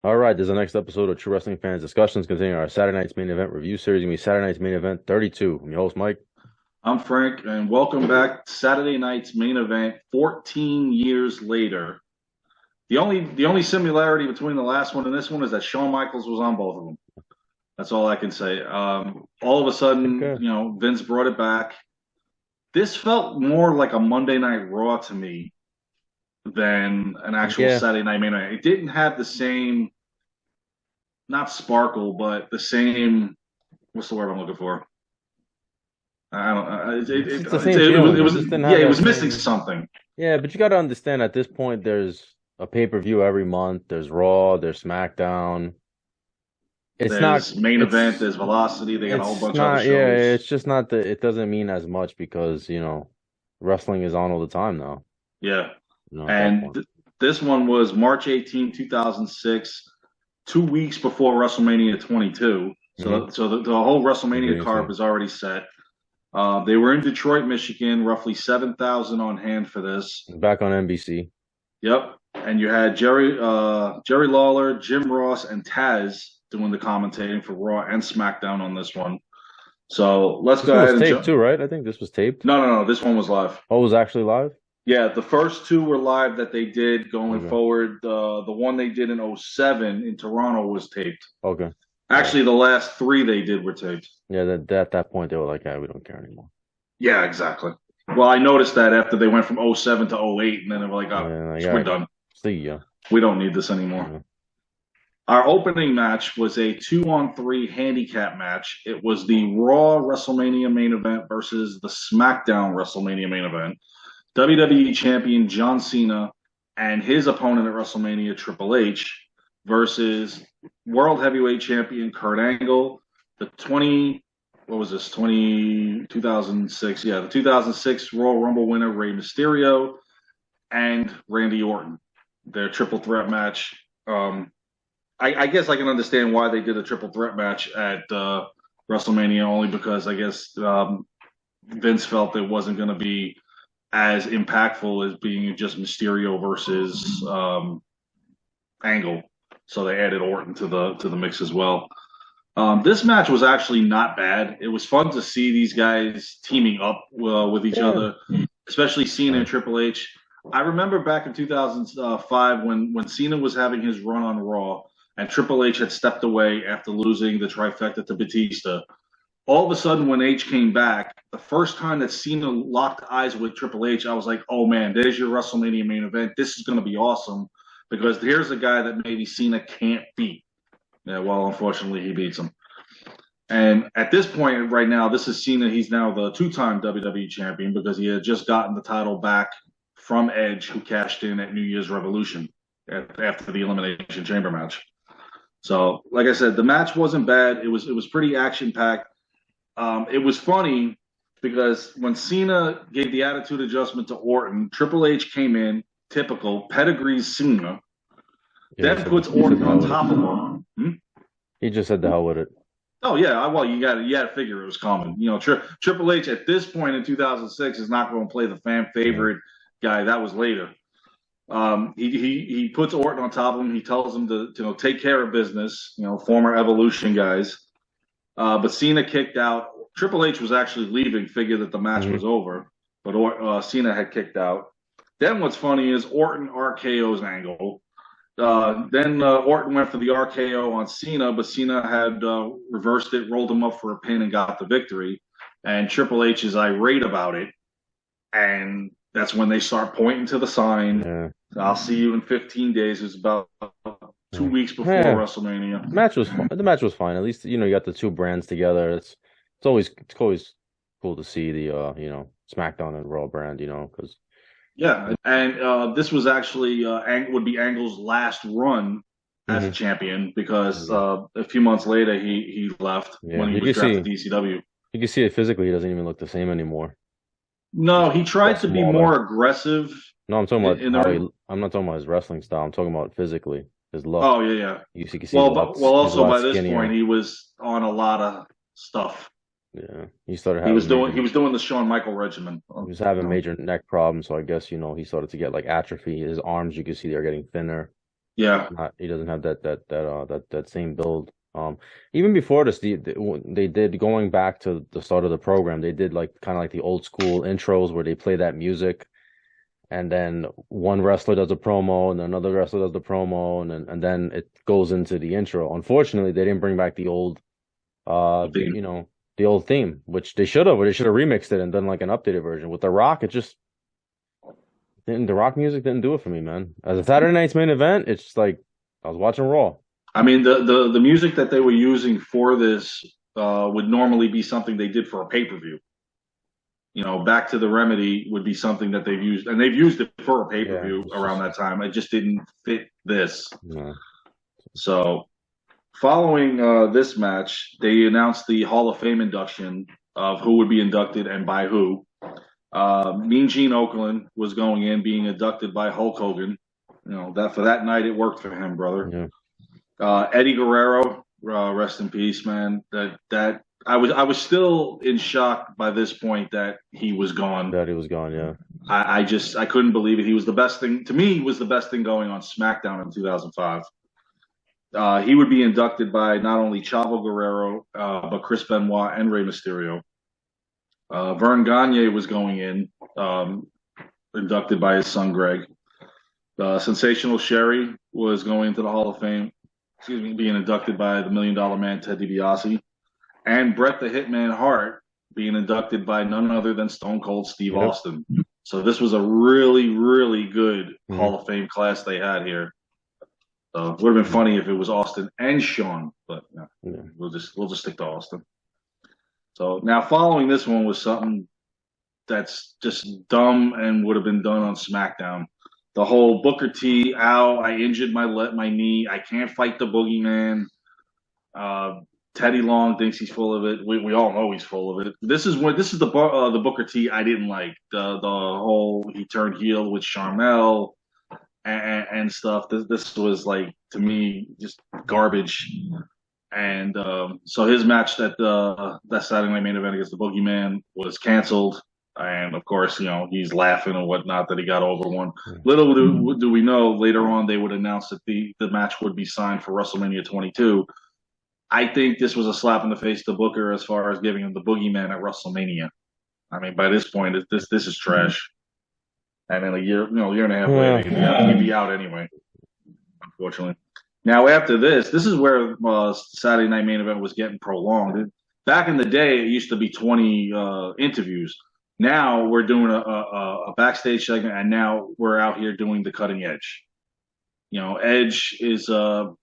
All right, this is the next episode of True Wrestling Fans Discussions continuing our Saturday night's main event review series. Gonna be Saturday night's main event 32. I'm your host, Mike. I'm Frank, and welcome back to Saturday night's main event. 14 years later, the only similarity between the last one and this one is that Shawn Michaels was on both of them. That's all I can say. All of a sudden, Okay. Vince brought it back. This felt more like a Monday Night Raw to me than an actual Yeah, Saturday night main event. It didn't have the same, not sparkle, but the same. What's the word I'm looking for? I don't. it's the same feeling. It just didn't Yeah, have it that was missing same. something. Yeah, but you got to understand at this point, there's a pay-per-view every month. There's Raw, there's SmackDown. It's not. There's main event, It's there's velocity, they got a whole it's bunch of other not. Yeah, shows. it's just not that. It doesn't mean as much because wrestling is on all the time now. Yeah. At that And point. this one was March 18, 2006, 2 weeks before WrestleMania 22. Mm-hmm. So the whole WrestleMania Beginning card scene. was already set. They were in Detroit, Michigan, roughly 7,000 on hand for this. Back on NBC. Yep. And you had Jerry Lawler, Jim Ross, and Taz doing the commentating for Raw and SmackDown on this one. So let's This go one was ahead and taped jump. too, right? I think this was taped. No. This one was live. Oh, it was actually live? Yeah, the first two were live that they did going Okay. forward. The one they did in '07 in Toronto was taped. Okay. All right. Actually, the last three they did were taped. Yeah, at that point they were like, yeah, we don't care anymore. Yeah, exactly. Well, I noticed that after they went from '07 to '08, and then they were like, oh, And like, all we're right, done. see ya. We don't need this anymore. Yeah. Our opening match was a 2-on-3 handicap match. It was the Raw WrestleMania main event versus the SmackDown WrestleMania main event. WWE Champion John Cena and his opponent at WrestleMania, Triple H, versus World Heavyweight Champion Kurt Angle, the 20, what was this, 2006? Yeah, the 2006 Royal Rumble winner, Rey Mysterio, and Randy Orton, their triple threat match. I guess I can understand why they did a triple threat match at WrestleMania, only because I guess Vince felt it wasn't going to be as impactful as being just Mysterio versus Angle. So they added Orton to the mix as well. This match was actually not bad. It was fun to see these guys teaming up with each Yeah. other, especially Cena and Right. Triple H. I remember back in 2005 when Cena was having his run on Raw and Triple H had stepped away after losing the trifecta to Batista. All of a sudden, when H came back, the first time that Cena locked eyes with Triple H, I was like, oh man, there's your WrestleMania main event. This is going to be awesome because here's a guy that maybe Cena can't beat. Yeah, well, unfortunately, he beats him. And at this point, right now, this is Cena. He's now the two-time WWE champion because he had just gotten the title back from Edge, who cashed in at New Year's Revolution after the Elimination Chamber match. So, like I said, the match wasn't bad. It was pretty action packed. It was funny because when Cena gave the attitude adjustment to Orton, Triple H came in, typical, pedigrees Cena, Yeah, then puts Orton on top of him. he just said the hell with it. Oh yeah, well you got to figure it was coming. Triple H at this point in 2006 is not going to play the fan Yeah. favorite guy. That was later. He puts Orton on top of him. He tells him to take care of business. Former Evolution guys. But Cena kicked out. Triple H was actually leaving, figured that the match Hmm. was over, but Cena had kicked out. Then what's funny is Orton RKO's Angle. Then Orton went for the RKO on Cena, but Cena had reversed it, rolled him up for a pin, and got the victory. And Triple H is irate about it, and that's when they start pointing to the sign. Yeah. I'll see you in 15 days. It's about 2 weeks before Yeah. WrestleMania. Match was fun. The match was fine. At least you got the two brands together. It's always cool to see the SmackDown and Raw brand, because Yeah, and this was actually would be Angle's last run as a hmm champion because a few months later he left yeah, when he you was can drafted see to ECW. you can see it physically. He doesn't even look the same anymore. No, he Got tried to be smaller. more aggressive No, I'm talking about in the ring. I'm not talking about his wrestling style. I'm talking about physically, his look. Oh yeah, yeah. You can see Well, he's a also lot by this point skinnier. he was on a lot of stuff. Yeah, he started He was having doing major. he was doing the Shawn Michael regimen. He was having No. major neck problems, so I guess he started to get like atrophy. His arms, you could see they're getting thinner. Yeah. Not he doesn't have that same build. Even before this, they did going back to the start of the program. They did like kind of like the old school intros where they play that music, and then one wrestler does a promo, and then another wrestler does the promo, and then it goes into the intro. Unfortunately, they didn't bring back the old The- the old theme, which they should have, or they should have remixed it and done like an updated version. With The Rock, it just didn't. The Rock music didn't do it for me, man. As a Saturday night's main event, it's just like I was watching Raw. I mean, the music that they were using for this would normally be something they did for a pay per view. Back to the Remedy would be something that they've used, and they've used it for a pay per Yeah, view it's around just that time. It just didn't fit this. no. So, following this match, they announced the Hall of Fame induction of who would be inducted and by who. Mean Gene Okerlund was going in, being inducted by Hulk Hogan. That for that night, it worked for him, brother. Yeah, Eddie Guerrero, rest in peace, man. That I was still in shock by this point that he was gone. that he was gone. Yeah, I couldn't believe it. He was the best thing to me. He was the best thing going on SmackDown in 2005. He would be inducted by not only Chavo Guerrero, but Chris Benoit and Rey Mysterio. Vern Gagne was going in, inducted by his son Greg. Sensational Sherry was going into the Hall of Fame, being inducted by the Million Dollar Man Ted DiBiase, and Bret the Hitman Hart being inducted by none other than Stone Cold Steve yep. Austin. So this was a really, really good Hall Mhm. of Fame class they had here. So it would have been funny if it was Austin and Shawn, but Yeah. we'll just stick to Austin. So now following this one was something that's just dumb and would have been done on SmackDown. The whole Booker T, ow, I injured my knee, I can't fight the boogeyman. Teddy Long thinks he's full of it. We all know he's full of it. This is the Booker T I didn't like. The whole he turned heel with Charmel and stuff. This was like to me just garbage. And so his match that Saturday Night Main Event against the Boogeyman was canceled. And of course, he's laughing and whatnot that he got over one. Little do we know later on they would announce that the match would be signed for WrestleMania 22. I think this was a slap in the face to Booker as far as giving him the Boogeyman at WrestleMania. I mean, by this point, this is trash. And then year and a half later, he'd be out anyway. Unfortunately. Now after this is where Saturday Night Main Event was getting prolonged. Back in the day, it used to be 20 interviews. Now we're doing a backstage segment, and now we're out here doing the cutting edge. Edge is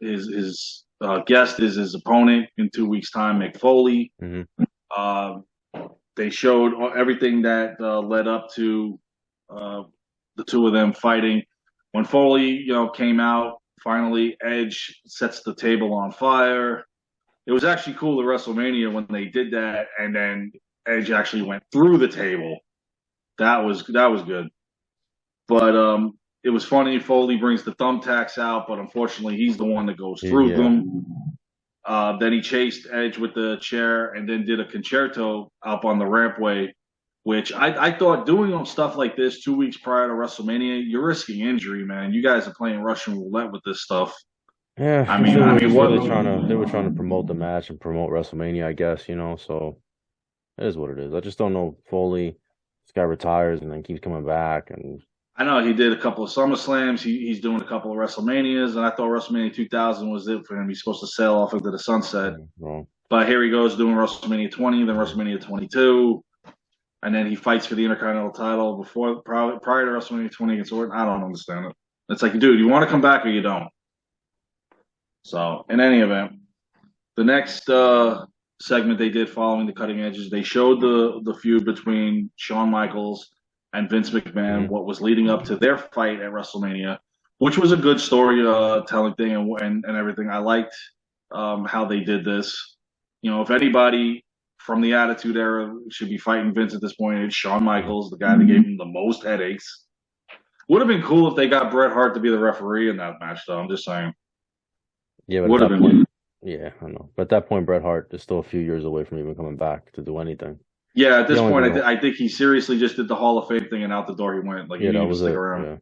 his guest is his opponent in 2 weeks' time, Mick Foley. Mm-hmm. They showed everything that led up to the two of them fighting. When Foley, came out, finally Edge sets the table on fire. It was actually cool at WrestleMania when they did that, and then Edge actually went through the table. That was good. But it was funny. Foley brings the thumbtacks out, but unfortunately, he's the one that goes through them. Then he chased Edge with the chair and then did a concerto up on the rampway, which I thought doing stuff like this 2 weeks prior to WrestleMania, you're risking injury, man. You guys are playing Russian roulette with this stuff. Yeah, I mean, what they were trying to promote the match and promote WrestleMania, I guess, so it is what it is. I just don't know Foley. This guy retires and then keeps coming back, and I know he did a couple of SummerSlams. He's doing a couple of WrestleManias, and I thought WrestleMania 2000 was it for him. He's supposed to sail off into the sunset. Well, But here he goes doing WrestleMania 20, then WrestleMania 22, and then he fights for the Intercontinental title prior to WrestleMania 20 against Orton. I don't understand it. It's like, dude, you want to come back or you don't? So, in any event, the next segment they did following the cutting edges, they showed the feud between Shawn Michaels and Vince McMahon, what was leading up to their fight at WrestleMania, which was a good story telling thing and everything. I liked how they did this. If anybody from the Attitude Era should be fighting Vince at this point, it's Shawn Michaels, the guy that gave him the most headaches. Would have been cool if they got Bret Hart to be the referee in that match, though. I'm just saying. yeah, but would have been. Yeah, I know. But at that point, Bret Hart is still a few years away from even coming back to do anything. Yeah, at this point, I think he seriously just did the Hall of Fame thing and out the door he went. Like, he didn't even stick around. Yeah.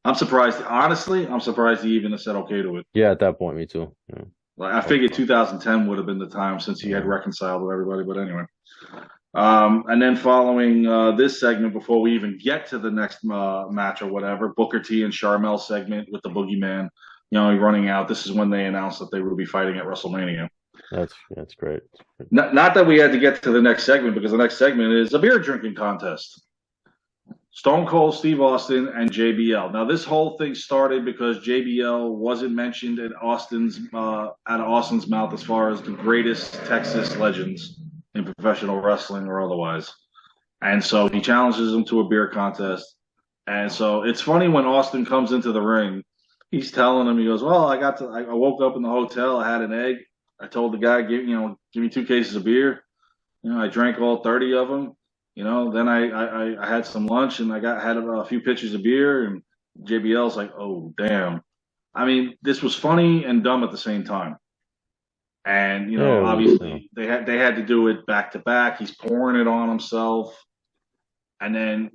I'm surprised. Honestly, I'm surprised he even said okay to it. Yeah, at that point, me too. Yeah. Like I figured 2010 would have been the time since he had Yeah. reconciled with everybody. But anyway, and then following this segment, before we even get to the next match or whatever, Booker T and Charmel segment with the Boogeyman, running out. This is when they announced that they would be fighting at WrestleMania. That's great. Not that we had to get to the next segment because the next segment is a beer drinking contest. Stone Cold Steve Austin and JBL. Now, this whole thing started because JBL wasn't mentioned in out of Austin's mouth as far as the greatest Texas legends in professional wrestling or otherwise. And so he challenges him to a beer contest. And so it's funny when Austin comes into the ring, he's telling him, he goes, "Well, I woke up in the hotel, I had an egg. I told the guy, give me 2 cases of beer. I drank all 30 of them. Then I had some lunch and had a few pitchers of beer." And JBL's like, "Oh, damn." I mean, this was funny and dumb at the same time. And Yeah, it was, obviously they had to do it back to back. He's pouring it on himself, and then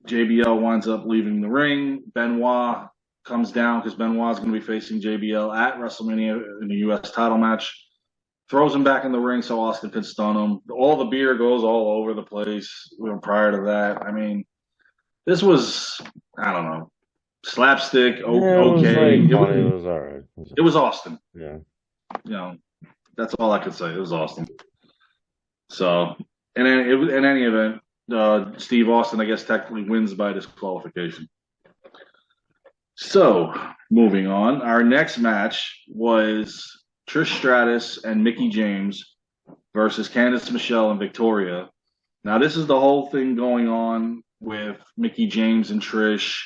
JBL winds up leaving the ring. Benoit comes down because Benoit's going to be facing JBL at WrestleMania in the U.S. title match. Throws him back in the ring so Austin can stun him. All the beer goes all over the place. Prior to that, I mean, this was, I don't know, slapstick. yeah, it was Okay, like funny. It was all right. it was Austin. Yeah. You know, that's all I could say. It was Austin. So, in any event, Steve Austin, I guess, technically wins by disqualification. So, moving on, our next match was Trish Stratus and Mickey James versus Candice Michelle and Victoria. Now, this is the whole thing going on with Mickey James and Trish.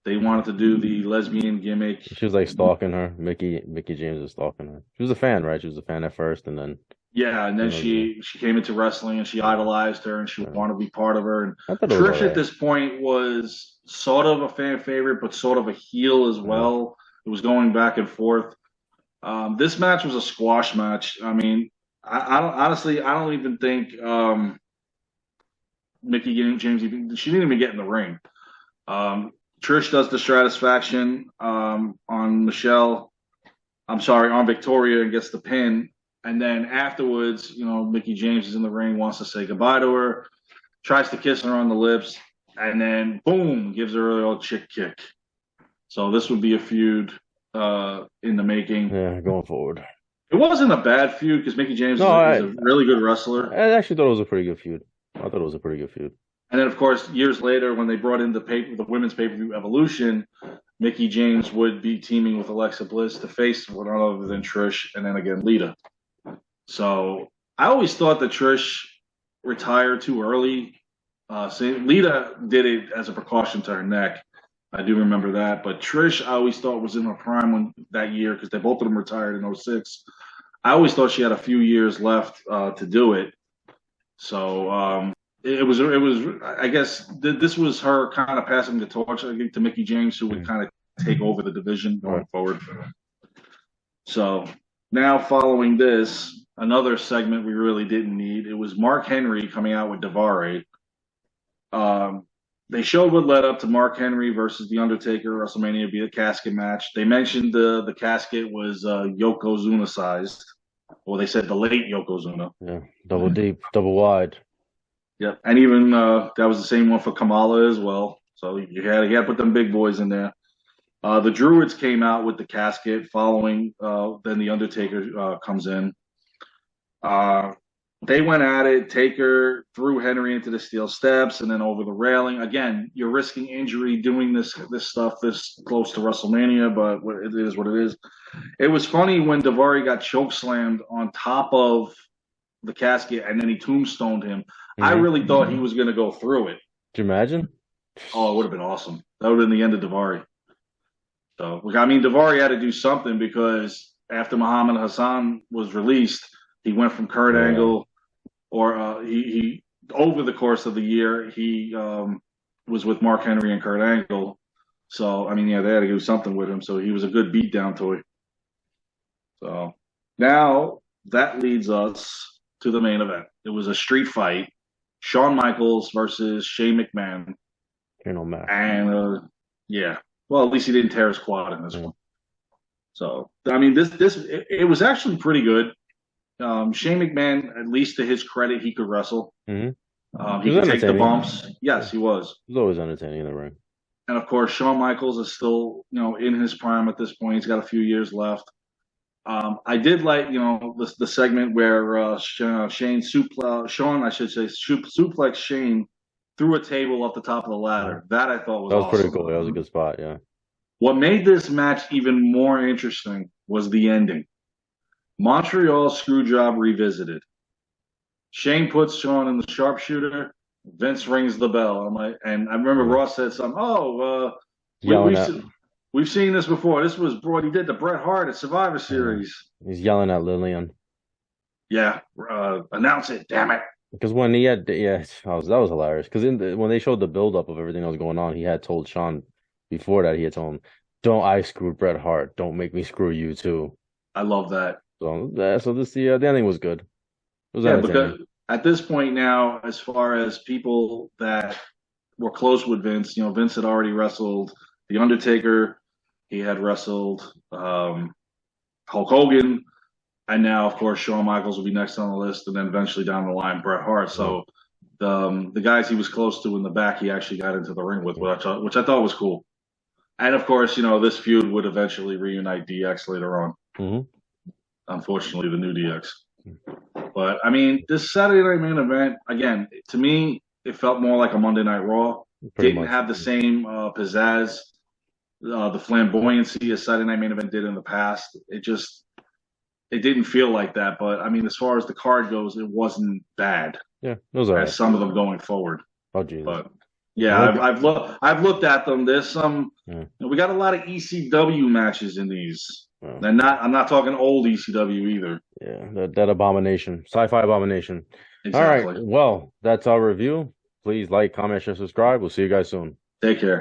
They wanted to do the lesbian gimmick. She was like stalking her. Mickey James was stalking her. She was a fan, right? She was a fan at first, and then Yeah, and then she came into wrestling and she idolized her and she yeah. wanted to be part of her. And I thought it was all Trish at right. this point was sort of a fan favorite, but sort of a heel as Yeah. well. It was going back and forth. This match was a squash match. I mean, I don't honestly, I don't even think Mickey James she didn't even get in the ring. Trish does the Stratisfaction on Michelle. I'm sorry, on Victoria and gets the pin. And then afterwards, Mickey James is in the ring, wants to say goodbye to her, tries to kiss her on the lips, and then boom, gives her a little chick kick. So this would be a feud in the making. Yeah, going forward. It wasn't a bad feud because Mickey James is a really good wrestler. I actually thought it was a pretty good feud. I thought it was a pretty good feud. And then, of course, years later, when they brought in the women's pay-per-view Evolution, Mickey James would be teaming with Alexa Bliss to face one other than Trish, and then again Lita. So I always thought that Trish retired too early. Lita did it as a precaution to her neck. I do remember that. But Trish, I always thought was in her prime that year because they both of them retired in 06. I always thought she had a few years left to do it. So it was. I guess this was her kind of passing the torch, I think, to Mickey James, who would kind of take over the division going forward. So now, following this, another segment we really didn't need. It was Mark Henry coming out with Daivari. They showed what led up to Mark Henry versus The Undertaker WrestleMania be a casket match. They mentioned the casket was Yokozuna sized. Well, they said the late Yokozuna. Yeah, double deep, double wide. Yep, and even that was the same one for Kamala as well. So you had to put them big boys in there. The Druids came out with the casket following. Then the Undertaker comes in. They went at it. Taker threw Henry into the steel steps and then over the railing. Again, you're risking injury doing this stuff this close to WrestleMania, but it is what it is. It was funny when Daivari got choke slammed on top of the casket and then he tombstoned him. Mm-hmm. I really thought he was going to go through it. Could you imagine? Oh, it would have been awesome. That would have been the end of Daivari. So, I mean, Daivari had to do something because after Muhammad Hassan was released, he went from Kurt Angle, or he over the course of the year, he was with Mark Henry and Kurt Angle. So, I mean, yeah, they had to do something with him. So he was a good beatdown toy. So now that leads us to the main event. It was a street fight. Shawn Michaels versus Shane McMahon. Mac. And, yeah. Well, at least he didn't tear his quad in this Mm-hmm. one. So I mean, it was actually pretty good. Shane McMahon, at least to his credit, he could wrestle. Mm-hmm. It He was could take the entertaining. bumps. Yes, Yeah. he was. It was always entertaining in the ring. And of course, Shawn Michaels is still, in his prime at this point. He's got a few years left. I did like, the segment where Sean, I should say, suplex Shane through a table off the top of the Mhm. ladder. That I thought was That was pretty awesome. cool. That was a good spot. Yeah. What made this match even more interesting was the ending. Montreal Screwjob revisited. Shane puts Sean in the sharpshooter. Vince rings the bell. And I remember Mhm. Ross said something. Oh, we, Yelling we've at. we've seen this before. This was what he did to Bret Hart at Survivor Yeah. Series. He's yelling at Lillian Yeah, announce it, damn it. because when he had yeah, that was hilarious. Because when they showed the build up of everything that was going on, he had told Sean before that he had told him, "Don't I screw Bret Hart? Don't make me screw you too." I love that. So this the ending was good. It was Yeah, entertaining. because at this point now, as far as people that were close with Vince, Vince had already wrestled The Undertaker. He had wrestled Hulk Hogan. And now, of course, Shawn Michaels will be next on the list, and then eventually down the line, Bret Hart. Mhm. So the guys he was close to in the back, he actually got into the ring with, Mhm. which I thought was cool. And of course, this feud would eventually reunite DX later on. Mhm. Unfortunately, the new DX. But I mean, this Saturday Night Main Event, again, to me, it felt more like a Monday Night Raw. Pretty Didn't much. have the same pizzazz, the flamboyancy as Saturday Night Main Event did in the past. It didn't feel like that. But I mean, as far as the card goes, it wasn't bad Yeah, it was all as right. some of them going forward. Oh Jesus. But yeah, One I've looked at them. There's some. yeah, We got a lot of ECW matches in these. yeah, And I'm not talking old ECW either. yeah. That abomination, sci-fi abomination. All right. Exactly. Well, that's our review. Please like, comment, share, subscribe. We'll see you guys soon. Take care.